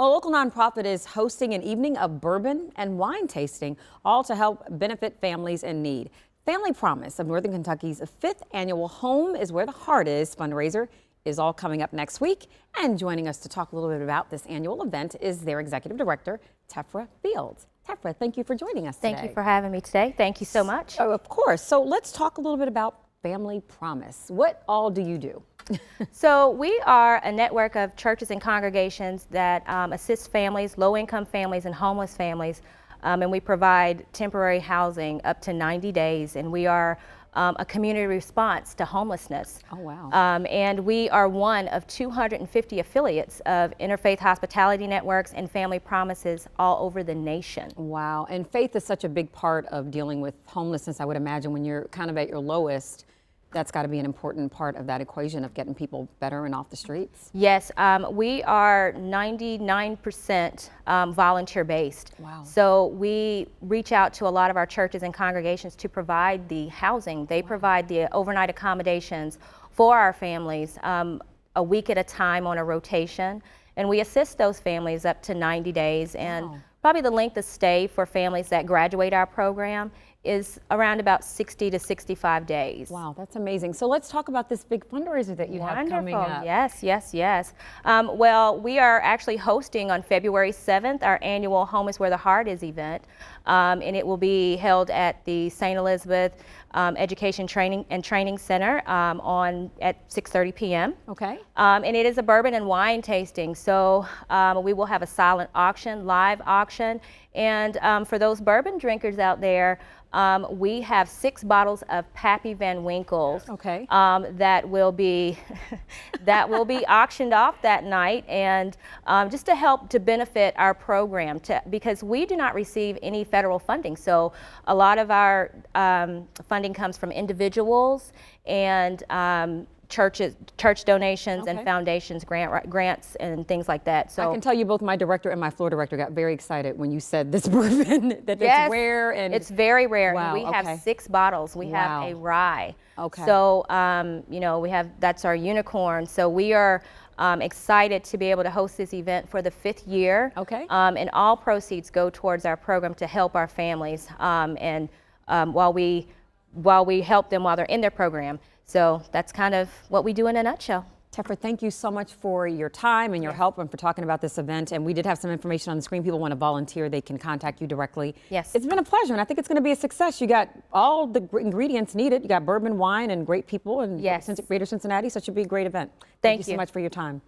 Well, a local nonprofit is hosting an evening of bourbon and wine tasting, all to help benefit families in need. Family Promise of Northern Kentucky's 5th annual Home is Where the Heart Is fundraiser is all coming up next week. And joining us to talk a little bit about this annual event is their executive director, Tefra Fields. Tefra, thank you for joining us today. Thank you for having me today. Thank you so much. Oh, of course. So let's talk a little bit about Family Promise. What all do you do? So we are a network of churches and congregations that assist families, low-income families and homeless families, and we provide temporary housing up to 90 days, and we are a community response to homelessness. Oh, wow. And we are one of 250 affiliates of interfaith hospitality networks and family promises all over the nation. Wow. And faith is such a big part of dealing with homelessness. I would imagine when you're kind of at your lowest, that's got to be an important part of that equation of getting people better and off the streets. Yes, we are 99% volunteer based. Wow. So we reach out to a lot of our churches and congregations to provide the housing. They provide the overnight accommodations for our families a week at a time on a rotation. And we assist those families up to 90 days. And probably the length of stay for families that graduate our program is around about 60 to 65 days. Wow, that's amazing. So let's talk about this big fundraiser that you have coming up. Yes, yes, yes. Well, we are actually hosting on February 7th our annual Home is Where the Heart Is event, and it will be held at the St. Elizabeth Education Training Center at 6:30 p.m. Okay. And it is a bourbon and wine tasting. So we will have a silent auction, live auction, and for those bourbon drinkers out there, we have 6 bottles of Pappy Van Winkle's that will be auctioned off that night, and just to help to benefit our program, because we do not receive any federal funding. So a lot of our funding comes from individuals and church donations and foundations, grants and things like that. So I can tell you both my director and my floor director got very excited when you said this bourbon, that it's rare. And it's very rare. Wow, and we have 6 bottles. We have a rye. Okay. So, you know, that's our unicorn. So we are excited to be able to host this event for the 5th year. Okay. And all proceeds go towards our program to help our families while we help them while they're in their program. So that's kind of what we do in a nutshell. Tefra, thank you so much for your time and your help and for talking about this event. And we did have some information on the screen. People want to volunteer, they can contact you directly. Yes. It's been a pleasure, and I think it's going to be a success. You got all the ingredients needed. You got bourbon, wine, and great people in Greater Cincinnati, so it should be a great event. Thank you so much for your time.